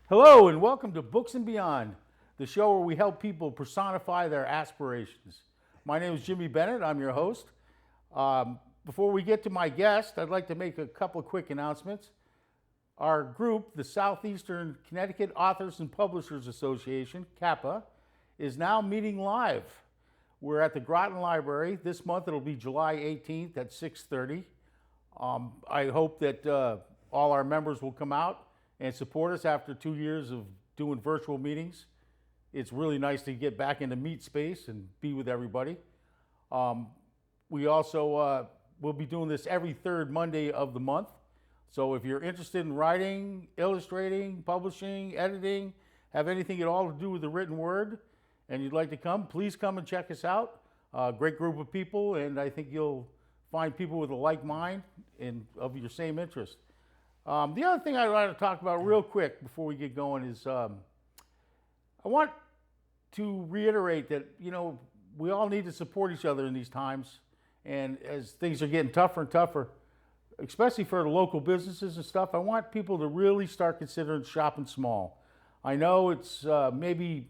Hello and welcome to Books and Beyond, the show where we help people personify their aspirations. My name is Jimmy Bennett. I'm your host. Before we get to my guest, I'd like to make a couple of quick announcements. Our group, the Southeastern Connecticut Authors and Publishers Association, CAPA, is now meeting live. We're at the Groton Library. This month it'll be July 18th at 6:30. I hope that all our members will come out and support us after 2 years of doing virtual meetings. It's really nice to get back into meet space and be with everybody. We also will be doing this every third Monday of the month. So if you're interested in writing, illustrating, publishing, editing, have anything at all to do with the written word, and you'd like to come, please come and check us out. Great group of people, and I think you'll find people with a like mind and of your same interest. The other thing I'd like to talk about real quick before we get going is I want to reiterate that, we all need to support each other in these times. And as things are getting tougher and tougher, especially for the local businesses and stuff, I want people to really start considering shopping small. I know it's maybe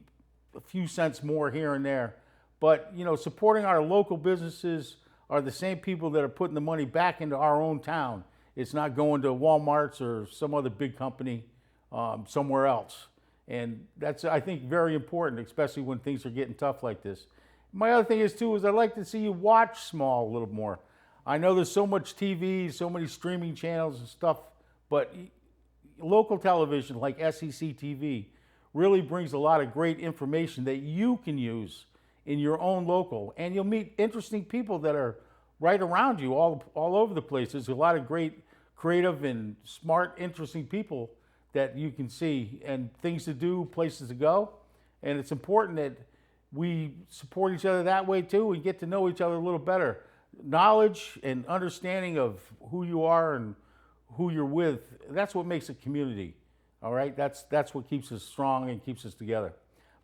a few cents more here and there, but supporting our local businesses are the same people that are putting the money back into our own town. It's not going to Walmart's or some other big company somewhere else. And that's, I think, very important, especially when things are getting tough like this. My other thing is, too, is I'd like to see you watch small a little more. I know there's so much TV, so many streaming channels and stuff, but local television like SEC TV really brings a lot of great information that you can use in your own local. And you'll meet interesting people that are right around you all over the place. There's a lot of great creative and smart, interesting people that you can see and things to do, places to go. And it's important that we support each other that way too and get to know each other a little better. Knowledge and understanding of who you are and who you're with, that's what makes a community. All right, that's what keeps us strong and keeps us together.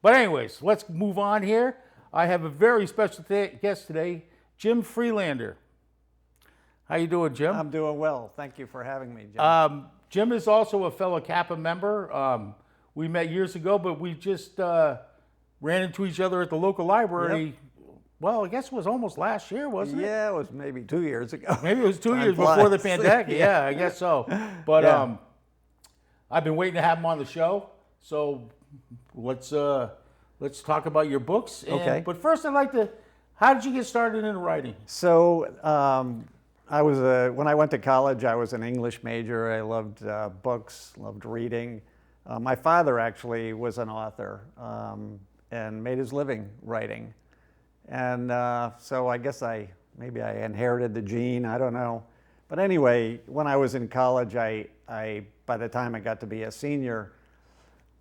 But anyways, let's move on here. I have a very special guest today, Jim Friedlander. How you doing, Jim? I'm doing well. Thank you for having me, Jim. Jim is also a fellow CAPA member. We met years ago, but we just ran into each other at the local library. Yep. Well, I guess it was almost last year, wasn't it? Yeah, it was maybe 2 years ago. Maybe it was 2 years before the pandemic. Yeah, I guess so. But yeah. I've been waiting to have him on the show. So let's talk about your books. Okay. But first, how did you get started in writing? So I was when I went to college, I was an English major. I loved books, loved reading. My father actually was an author and made his living writing. And so I guess maybe I inherited the gene, I don't know. But anyway, when I was in college, I by the time I got to be a senior,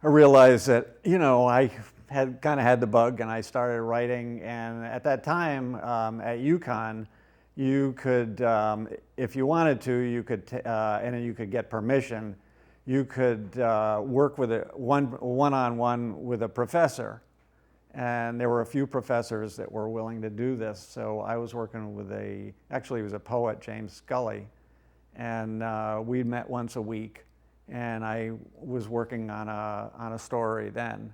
I realized that, I had the bug and I started writing. And at that time at UConn, you could, if you wanted to, you could, and then you could get permission, you could work with one-on-one with a professor. And there were a few professors that were willing to do this. So I was working with actually he was a poet, James Scully. And we met once a week. And I was working on a story then.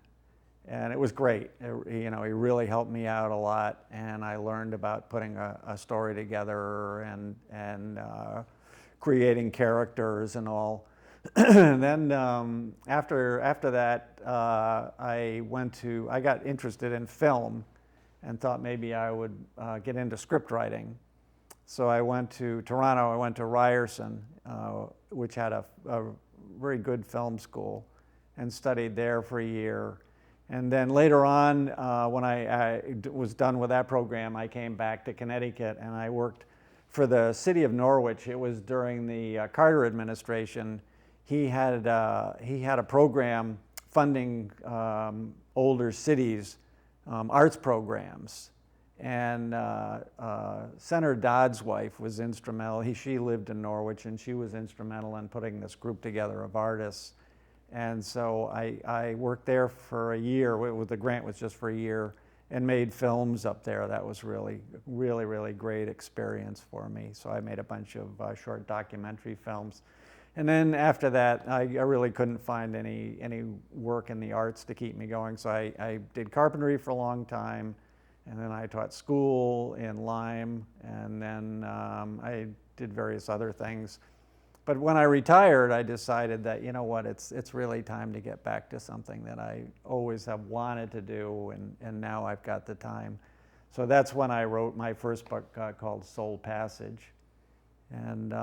And it was great. He really helped me out a lot. And I learned about putting a story together and creating characters and all. And then after that, I got interested in film and thought maybe I would get into script writing. So I went to Toronto, I went to Ryerson, which had a very good film school, and studied there for a year. And then later on, when I was done with that program, I came back to Connecticut and I worked for the city of Norwich. It was during the Carter administration. He had a program funding older cities' arts programs, and Senator Dodd's wife was instrumental. She lived in Norwich, and she was instrumental in putting this group together of artists. And so I worked there for a year. The grant was just for a year, and made films up there. That was really great experience for me. So I made a bunch of short documentary films. And then after that, I really couldn't find any work in the arts to keep me going. So I did carpentry for a long time, and then I taught school in Lyme, and then I did various other things. But when I retired, I decided that, you know what, it's really time to get back to something that I always have wanted to do, and now I've got the time. So that's when I wrote my first book called Soul Passage. And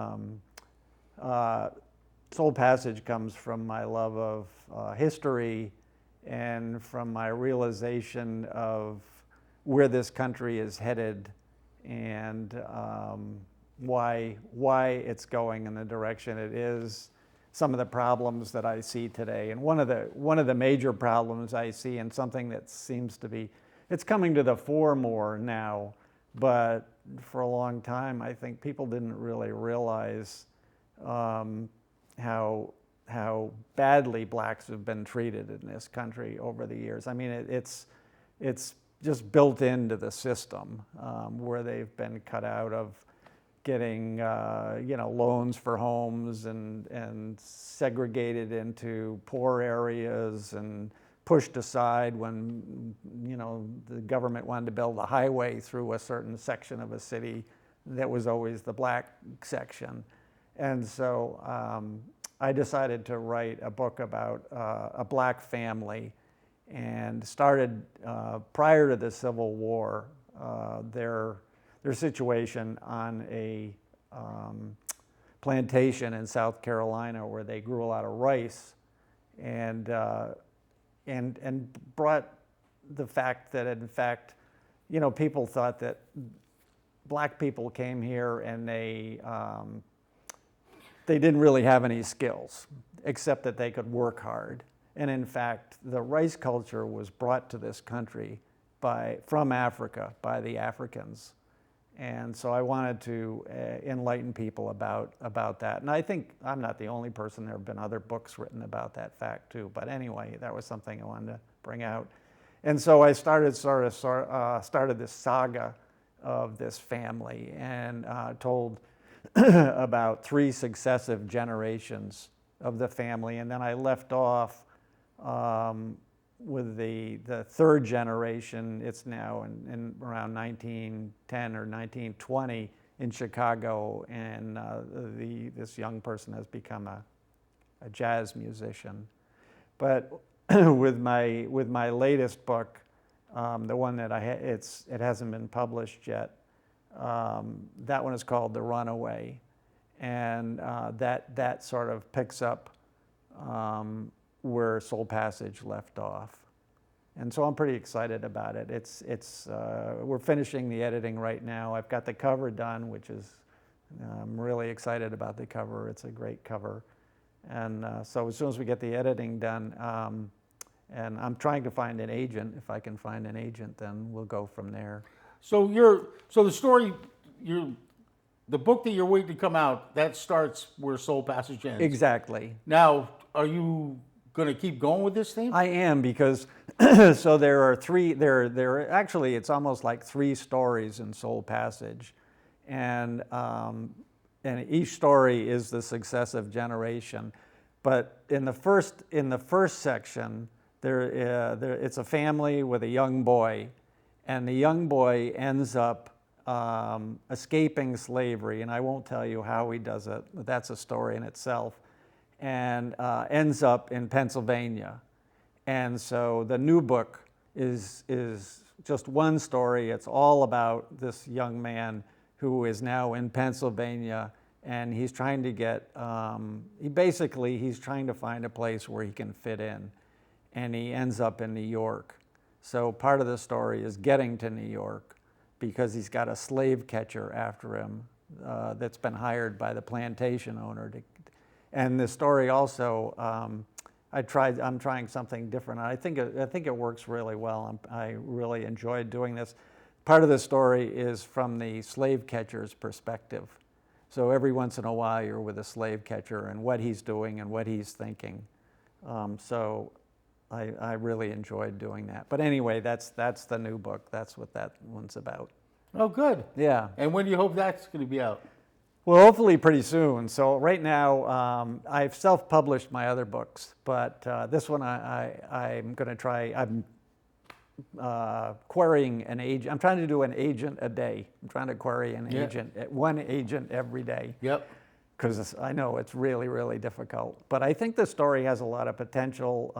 Soul Passage comes from my love of history and from my realization of where this country is headed and why it's going in the direction it is, some of the problems that I see today. And one of the major problems I see, and something that seems to be, it's coming to the fore more now, but for a long time I think people didn't really realize how badly blacks have been treated in this country over the years. I mean, it's just built into the system where they've been cut out of getting loans for homes and segregated into poor areas and pushed aside when the government wanted to build a highway through a certain section of a city that was always the black section. And so I decided to write a book about a black family, and started prior to the Civil War, their situation on a plantation in South Carolina where they grew a lot of rice, and brought the fact that, in fact, people thought that black people came here and they didn't really have any skills, except that they could work hard. And in fact, the rice culture was brought to this country from Africa, by the Africans. And so I wanted to enlighten people about that. And I think I'm not the only person. There have been other books written about that fact too. But anyway, that was something I wanted to bring out. And so I started this saga of this family, and told about 3 successive generations of the family. And then I left off with the 3rd generation. It's now in around 1910 or 1920 in Chicago, and this young person has become a jazz musician. But with my latest book, the one that it hasn't been published yet, that one is called The Runaway, and that sort of picks up where Soul Passage left off. And so I'm pretty excited about it. We're finishing the editing right now. I've got the cover done, which is, I'm really excited about the cover. It's a great cover. And so as soon as we get the editing done, and I'm trying to find an agent. If I can find an agent, then we'll go from there. So the story, the book that you're waiting to come out, that starts where Soul Passage ends. Exactly. Now, are you going to keep going with this theme? I am, because so there are 3. There actually, it's almost like 3 stories in Soul Passage, and each story is the successive generation. But in the first section, it's a family with a young boy, and the young boy ends up escaping slavery, and I won't tell you how he does it, but that's a story in itself, and ends up in Pennsylvania. And so the new book is just one story. It's all about this young man who is now in Pennsylvania, and he's trying to get, he's trying to find a place where he can fit in, and he ends up in New York. So part of the story is getting to New York, because he's got a slave catcher after him that's been hired by the plantation owner. And the story also, I'm trying something different. I think it works really well. I really enjoyed doing this. Part of the story is from the slave catcher's perspective. So every once in a while you're with a slave catcher and what he's doing and what he's thinking. So I really enjoyed doing that. But anyway, that's the new book. That's what that one's about. Oh, good. Yeah. And when do you hope that's going to be out? Well, hopefully pretty soon. So right now, I've self-published my other books, but this one I'm going to try. I'm querying an agent. I'm trying to do an agent a day. I'm trying to query an agent, one agent every day. Yep. Because I know it's really, really difficult. But I think the story has a lot of potential.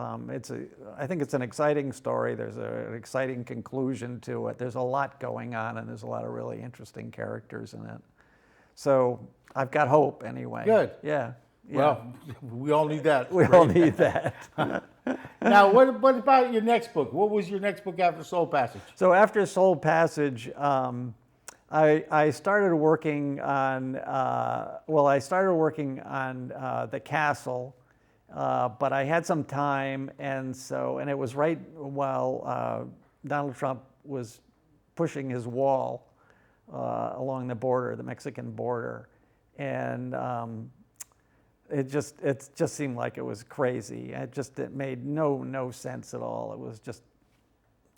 I think it's an exciting story. There's an exciting conclusion to it. There's a lot going on, and there's a lot of really interesting characters in it. So I've got hope anyway. Good. Yeah. Well, we all need that. We all need that. Now, what about your next book? What was your next book after Soul Passage? So after Soul Passage, I started working on, The Castle, but I had some time, and it was right while Donald Trump was pushing his wall along the border, the Mexican border, and it just seemed like it was crazy. It made no sense at all. It was just,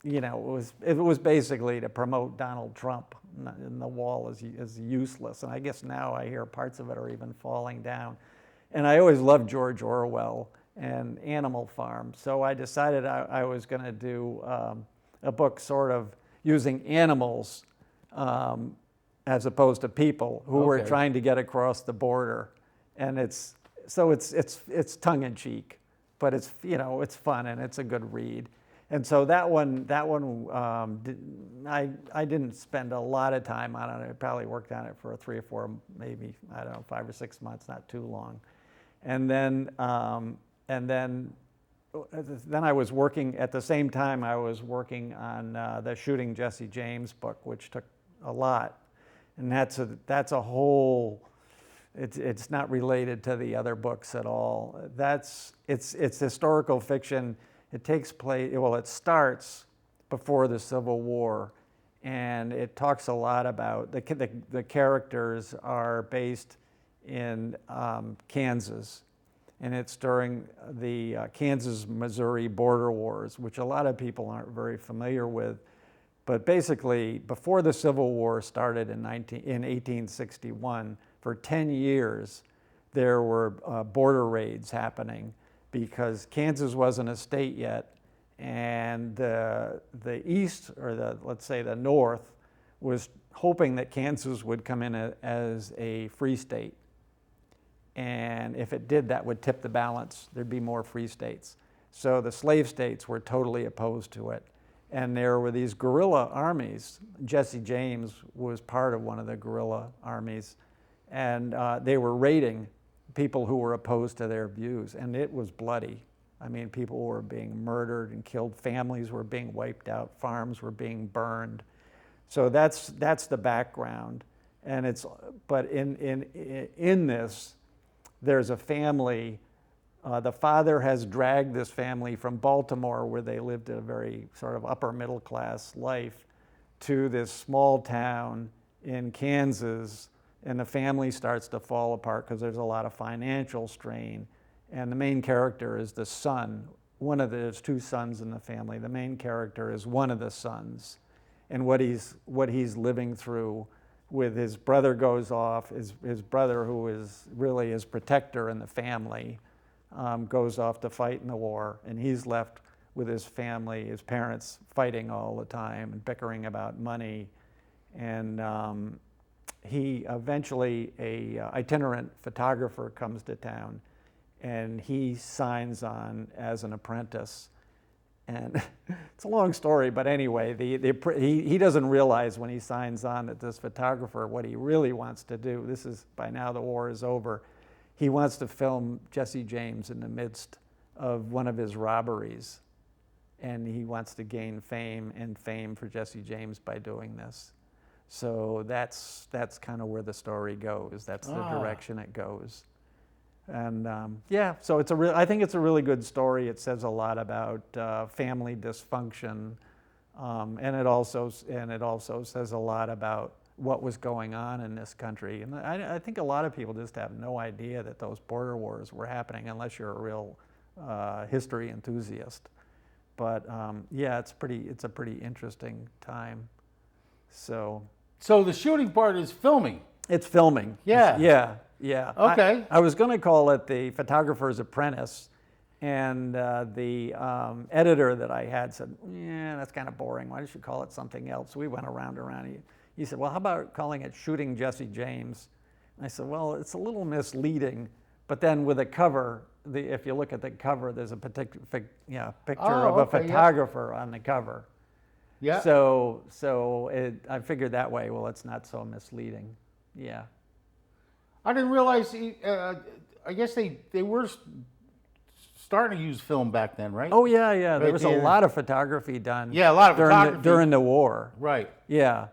it was basically to promote Donald Trump, and the wall is useless. And I guess now I hear parts of it are even falling down. And I always loved George Orwell and Animal Farm, so I decided I was going to do a book sort of using animals as opposed to people who were trying to get across the border. And it's tongue in cheek, but it's fun and it's a good read. And so that one I didn't spend a lot of time on it. I probably worked on it for 3 or 4, maybe, I don't know, 5 or 6 months, not too long. And then I was working, at the same time I was working on the Shooting Jesse James book, which took a lot. And that's a whole, it's not related to the other books at all. It's historical fiction. It takes place, it starts before the Civil War, and it talks a lot about, the characters are based in Kansas, and it's during the Kansas-Missouri border wars, which a lot of people aren't very familiar with. But basically, before the Civil War started in 1861, for 10 years, there were border raids happening because Kansas wasn't a state yet, and the East, or let's say the North, was hoping that Kansas would come in as a free state. And if it did, that would tip the balance. There'd be more free states. So the slave states were totally opposed to it. And there were these guerrilla armies. Jesse James was part of one of the guerrilla armies. And they were raiding people who were opposed to their views. And it was bloody. I mean, people were being murdered and killed. Families were being wiped out. Farms were being burned. So that's the background. And but in this, there's a family. The father has dragged this family from Baltimore, where they lived a very sort of upper middle class life, to this small town in Kansas, and the family starts to fall apart because there's a lot of financial strain. And the main character is the son. There's 2 sons in the family. The main character is one of the sons, and what he's living through. With his brother goes off, his brother, who is really his protector in the family, goes off to fight in the war, and he's left with his family, his parents fighting all the time and bickering about money. And he eventually, a itinerant photographer comes to town, and he signs on as an apprentice. And it's a long story, but anyway, he doesn't realize when he signs on that this photographer, what he really wants to do, by now the war is over, he wants to film Jesse James in the midst of one of his robberies. And he wants to gain fame for Jesse James by doing this. So that's kind of where the story goes. That's the direction it goes. And so I think it's a really good story. It says a lot about family dysfunction, and it also says a lot about what was going on in this country. And I think a lot of people just have no idea that those border wars were happening unless you're a real history enthusiast. But it's a pretty interesting time. So the shooting part is filming. It's filming. Yeah. Yeah. Okay. I was going to call it The Photographer's Apprentice, and the editor that I had said, "Yeah, that's kind of boring. Why don't you call it something else?" We went around. He said, "Well, how about calling it Shooting Jesse James?" I said, "Well, it's a little misleading." But then with a cover, if you look at the cover, there's a particular picture of a photographer on the cover. Yeah. So I figured that way. Well, it's not so misleading. Yeah. I didn't realize. I guess they were starting to use film back then, right? Oh yeah. There Right was a there. lot of photography done. Yeah, a lot of photography. during the war. Right. Yeah.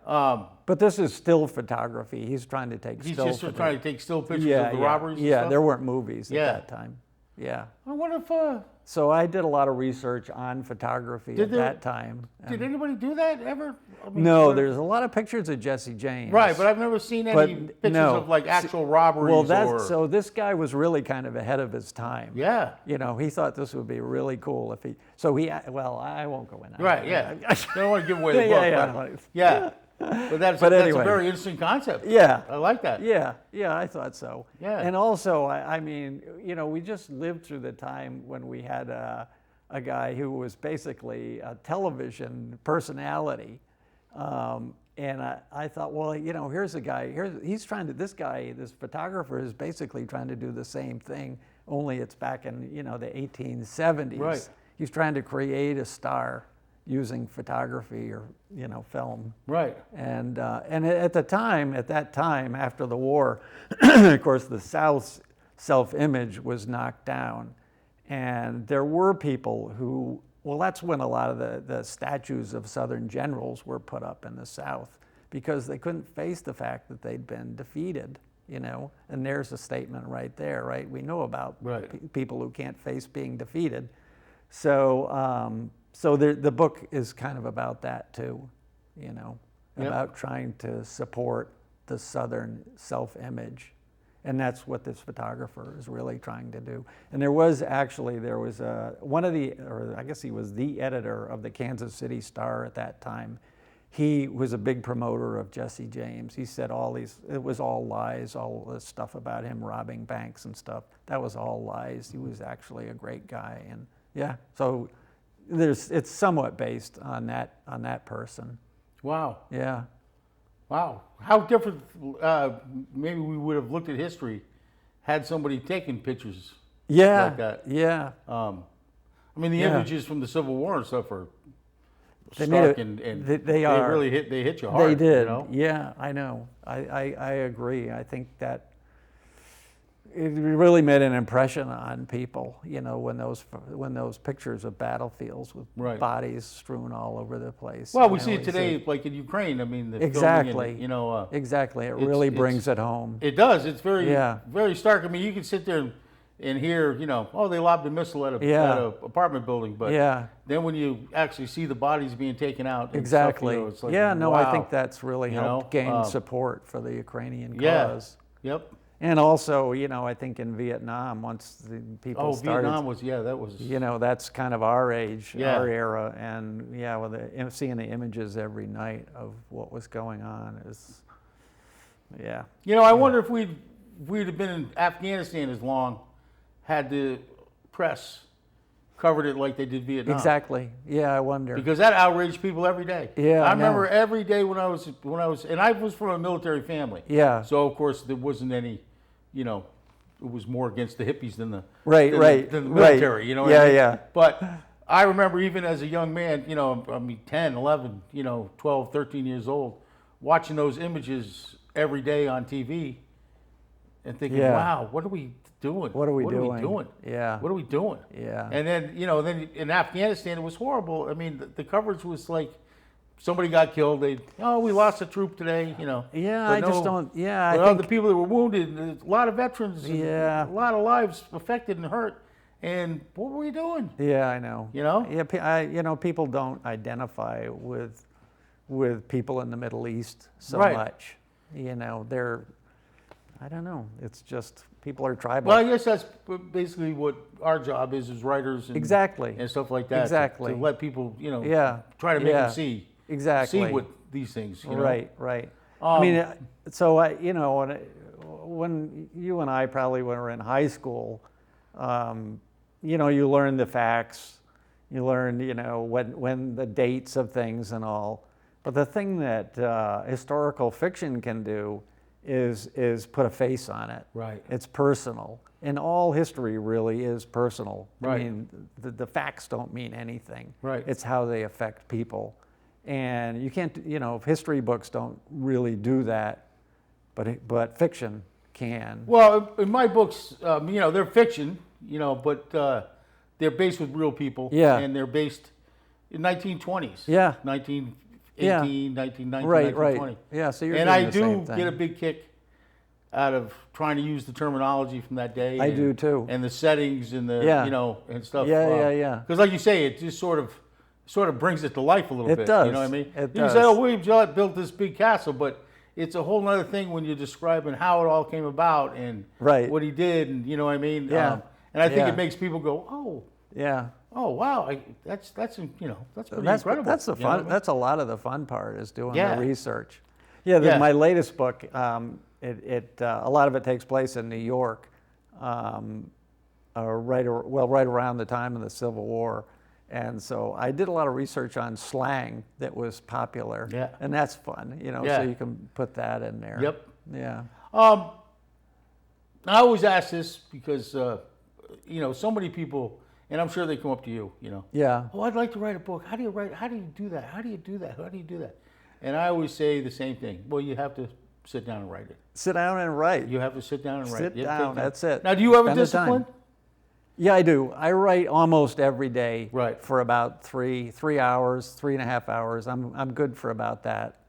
But this is still photography. He's trying to take He's still. just trying to take still pictures yeah, of the yeah. robberies. And Yeah, stuff? there weren't movies Yeah. at that time. Yeah. I wonder if. So I did a lot of research on photography at that time. Did anybody do that ever? I mean, No, there's a lot of pictures of Jesse James. Right, but I've never seen any But pictures no. of like actual robberies. Well, or, so this guy was really kind of ahead of his time. yeah. You know, he thought this would be really cool if he. So he. Well, I won't go in. Right, yeah. I don't want to give away the book. Yeah, but, yeah. But that's anyway. a very interesting concept. Yeah. I like that. Yeah, I thought so. Yeah. And also, I mean, you know, we just lived through the time when we had a guy who was basically a television personality. And I thought, well, you know, here's a guy, this photographer is basically trying to do the same thing, only it's back in, you know, the 1870s. Right. He's trying to create a star using photography or, you know, film. Right. And at that time, after the war, of course, the South's self-image was knocked down. And there were people who, well, that's when a lot of the statues of Southern generals were put up in the South, because they couldn't face the fact that they'd been defeated, you know. And there's a statement right there, right? We know about people who can't face being defeated. So, the book is kind of about that too, you know, about trying to support the Southern self-image. And that's what this photographer is really trying to do. And there was one of the, or I guess he was the editor of the Kansas City Star at that time. He was a big promoter of Jesse James. He said it was all lies, all this stuff about him robbing banks and stuff. That was all lies. He was actually a great guy. And yeah, so it's somewhat based on that person. Wow. Yeah. Wow. How different, maybe we would have looked at history had somebody taken pictures like that. Yeah. I mean, the images from the Civil War and stuff are They stark made and they are. really hit you hard. They did. You know? Yeah, I know. I agree. I think that it really made an impression on people, you know, when those pictures of battlefields with bodies strewn all over the place. Well, we see it today, like in Ukraine. I mean, the exactly. filming and, you know, exactly. It really brings it home. It does. It's very stark. I mean, you can sit there and hear, you know, oh, they lobbed a missile at a apartment building, but then when you actually see the bodies being taken out, and stuff, you know, it's like, wow. I think that's really helped gain support for the Ukrainian cause. Yep. And also, you know, I think in Vietnam, once the people started. Vietnam was, that was. You know, that's kind of our age, our era, and seeing the images every night of what was going on is, You know, I wonder if we'd have been in Afghanistan as long, had the press covered it like they did Vietnam. Exactly. Yeah, I wonder. Because that outraged people every day. Yeah, I remember every day when I was, and I was from a military family. Yeah. So of course there wasn't any, you know, it was more against the hippies than the the military. Right. You know. What I mean? Yeah. But I remember even as a young man, you know, I mean 10, 11, you know, 12, 13 years old, watching those images every day on TV, and thinking, wow, what are we doing? What are we doing? Yeah. What are we doing? Yeah. And then, you know, in Afghanistan, it was horrible. I mean, the coverage was like, somebody got killed. We lost a troop today, you know. Yeah, but I just don't, I think the people that were wounded, a lot of veterans, Yeah. a lot of lives affected and hurt. And what were we doing? Yeah, I know. You know? Yeah, people don't identify with people in the Middle East so Right. much. You know, I don't know. It's just people are tribal. Well, I guess that's basically what our job is as writers and, Exactly. and stuff like that. Exactly. To let people, you know, Yeah. try to make Yeah. them see. Exactly. See what these things, you know. Right. I mean, so you know, when you and I probably were in high school, you know, you learn the facts, you learn, you know, when the dates of things and all. But the thing that historical fiction can do is put a face on it. Right. It's personal. And all history really is personal. Right. I mean, the facts don't mean anything. Right. It's how they affect people. And you can't, you know, history books don't really do that, but fiction can. Well, in my books, you know, they're fiction, you know, but they're based with real people. Yeah. And they're based in 1920s. Yeah. 1918, Yeah. 1919, Right, 1920. right. Yeah, so you're And doing I the do same thing. get a big kick out of trying to use the terminology from that day. I do too. And the settings and the, Yeah. you know, and stuff. Yeah, yeah. Because like you say, it just sort of brings it to life a little It bit. does. You know what I mean? It you does. say, oh, William Gillette built this big castle, but it's a whole other thing when you're describing how it all came about and Right. what he did, and you know what I mean? Yeah. And I think Yeah. it makes people go, Yeah. oh, wow, that's you know, that's pretty That's incredible. That's the You know what I fun. mean? That's a lot of the fun part is doing Yeah. the research. Yeah, Yeah. my latest book, a lot of it takes place in New York, right around the time of the Civil War, and so I did a lot of research on slang that was popular. Yeah. And that's fun, you know. Yeah. So you can put that in there. Yep. Yeah. I always ask this because, you know, so many people, and I'm sure they come up to you, you know. Yeah. Oh, I'd like to write a book. How do you write? How do you do that? How do you do that? How do you do that? And I always say the same thing. Well, you have to sit down and write it. Sit down and write. You have to sit down and write. Sit You have to take down. time. That's it. Now, do you have a Spend the time. discipline? Yeah, I do. I write almost every day. Right. For about three hours, 3.5 hours. I'm good for about that.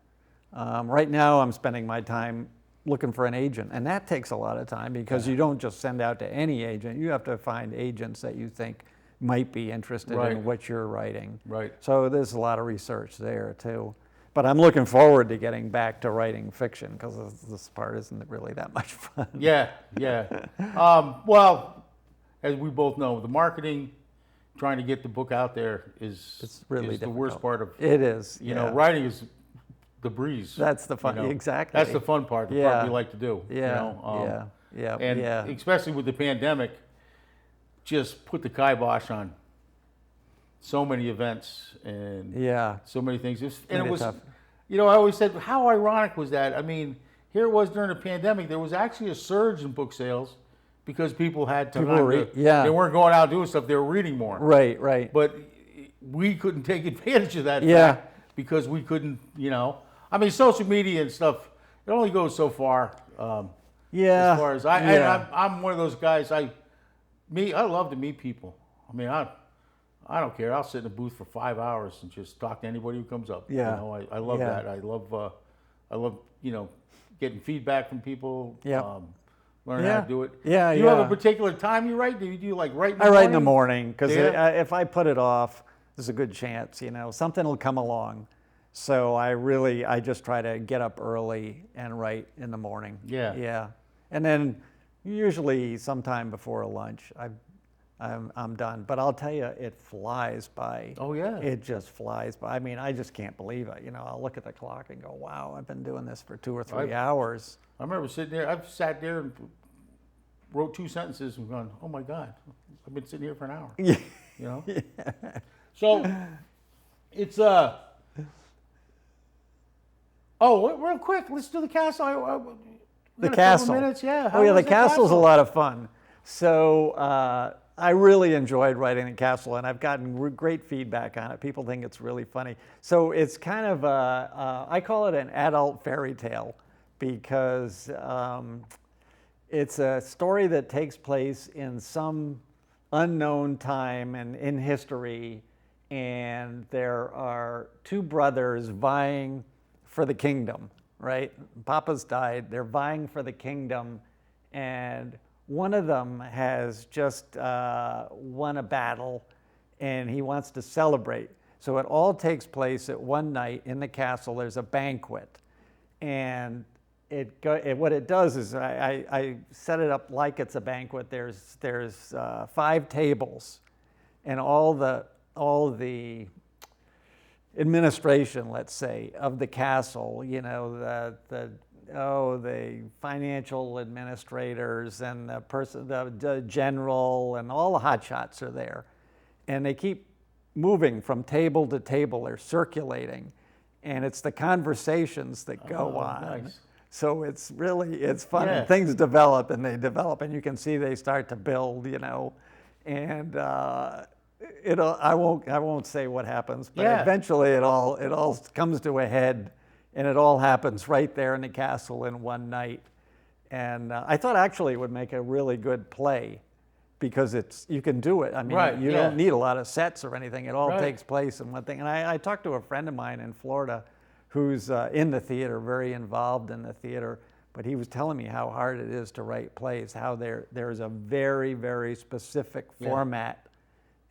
Right now, I'm spending my time looking for an agent, and that takes a lot of time because you don't just send out to any agent. You have to find agents that you think might be interested Right. in what you're writing. Right. So there's a lot of research there too. But I'm looking forward to getting back to writing fiction because this part isn't really that much fun. Yeah, yeah. Well, as we both know, the marketing, trying to get the book out there It's really is the difficult. worst part of, It is. you yeah. know, writing is the breeze. That's the fun. you know. Exactly. That's the fun part, the Yeah. part we like to do. Yeah. You know? Yeah. And yeah. especially with the pandemic, just put the kibosh on so many events and Yeah. so many things. And Made it it was, tough. you know, I always said, how ironic was that? I mean, here it was during the pandemic. There was actually a surge in book sales because people had time. People were yeah. They weren't going out doing stuff. They were reading more. Right. Right. But we couldn't take advantage of that Yeah. fact because we couldn't, you know. I mean, social media and stuff, it only goes so far. Yeah. As far as I, yeah. and I'm one of those guys. I love to meet people. I mean, I don't care. I'll sit in a booth for 5 hours and just talk to anybody who comes up. Yeah. You know, I love Yeah. that. I love, you know, getting feedback from people. Yeah. Learn Yeah. how to do it. Yeah, Do you have yeah. a particular time you write? Do you like write in the I morning? write in the morning because Yeah. if I put it off, there's a good chance, you know, something will come along. So I just try to get up early and write in the morning. Yeah. Yeah. And then usually sometime before lunch, I'm done. But I'll tell you, it flies by. Oh, yeah. It just flies by. I mean, I just can't believe it. You know, I'll look at the clock and go, wow, I've been doing this for 2 or 3 hours. I remember sitting there. I've sat there and wrote 2 sentences and gone, oh my God, I've been sitting here for an hour. Yeah. You know. So it's Oh, real quick, let's do the castle. The got a couple castle. minutes, yeah. Oh yeah, was the castle's a lot of fun. So I really enjoyed writing the castle, and I've gotten great feedback on it. People think it's really funny. So it's kind of I call it an adult fairy tale because it's a story that takes place in some unknown time and in history, and there are 2 brothers vying for the kingdom, right? Papa's died, they're vying for the kingdom, and one of them has just won a battle, and he wants to celebrate. So it all takes place at one night in the castle. There's a banquet, and what it does is I set it up like it's a banquet. There's 5 tables, and all the administration, let's say, of the castle. You know, the financial administrators and the general and all the hotshots are there, and they keep moving from table to table. They're circulating, and it's the conversations that go on. Nice. So it's fun. Yeah. And things develop, and you can see they start to build. You know, and I won't say what happens, but eventually it all comes to a head, and it all happens right there in the castle in one night. And I thought actually it would make a really good play, because you can do it. I mean, you don't need a lot of sets or anything. It all takes place in one thing. And I talked to a friend of mine in Florida who's in the theater, very involved in the theater, but he was telling me how hard it is to write plays, how there's a very, very specific format.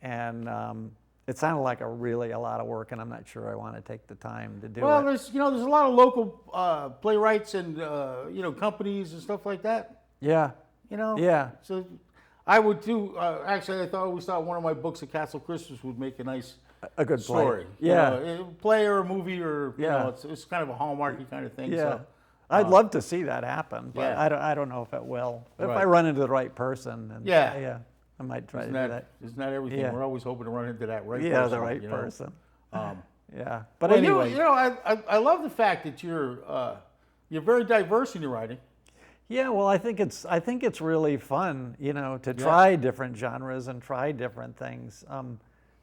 And it sounded like a lot of work, and I'm not sure I want to take the time to do it. Well, there's a lot of local playwrights and companies and stuff like that. Yeah. Yeah. So I would too. Actually, I always thought one of my books, A Castle Christmas, would make a nice good story. Play. Yeah. Play or a movie, or it's kind of a Hallmarky kind of thing. Yeah. So, I'd love to see that happen, but Yeah. I don't know if it will. If Right. I run into the right person, then I might try to do that. Isn't that everything? Yeah. We're always hoping to run into that right person. Yeah, the right person. Yeah, but Well, anyway. I love the fact that you're very diverse in your writing. Yeah, well, I think it's really fun, to try different genres and try different things. I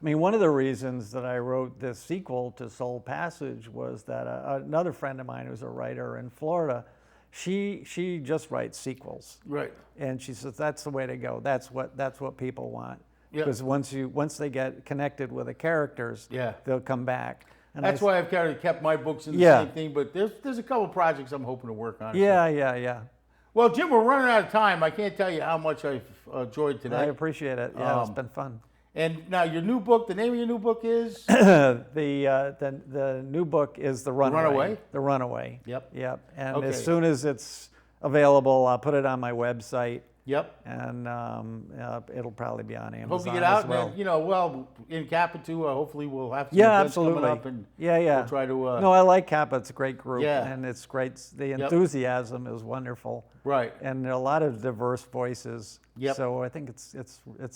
mean, one of the reasons that I wrote this sequel to Soul Passage was that another friend of mine who's a writer in Florida, she just writes sequels. Right. And she says that's the way to go. That's what people want. Yeah. Because once they get connected with the characters, they'll come back. And that's why I've kind of kept my books in the same thing. But there's a couple projects I'm hoping to work on. Yeah. Well, Jim, we're running out of time. I can't tell you how much I've enjoyed today. I appreciate it. Yeah, it's been fun. And now your new book, the name of your new book is? The new book is The Runaway. The Runaway. Yep. And as soon as it's available, I'll put it on my website. Yep. And it'll probably be on Amazon. Hope you get out, as well. And in Kappa too. Hopefully, we'll have some events coming up, and we'll try to. No, I like Kappa. It's a great group, Yeah. and it's great. The enthusiasm is wonderful. Right. And there are a lot of diverse voices. Yep. So I think it's a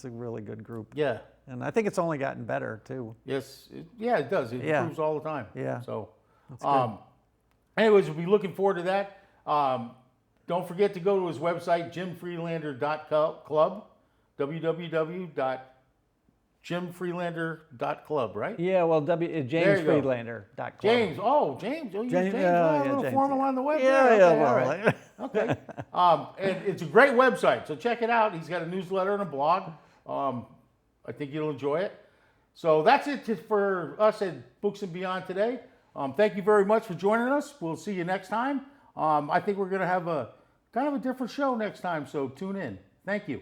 really good group. Yeah. And I think it's only gotten better too. Yes. It does. It improves all the time. Yeah. So, anyways, we'll be looking forward to that. Don't forget to go to his website, jimfriedlander.club, www.jimfriedlander.club, right? Yeah, well, jamesfriedlander.club. James, you use James. A little James. formal on the web. Yeah, Okay. And it's a great website, so check it out. He's got a newsletter and a blog. I think you'll enjoy it. So that's it for us at Books and Beyond today. Thank you very much for joining us. We'll see you next time. I think we're going to have a kind of a different show next time, so tune in. Thank you.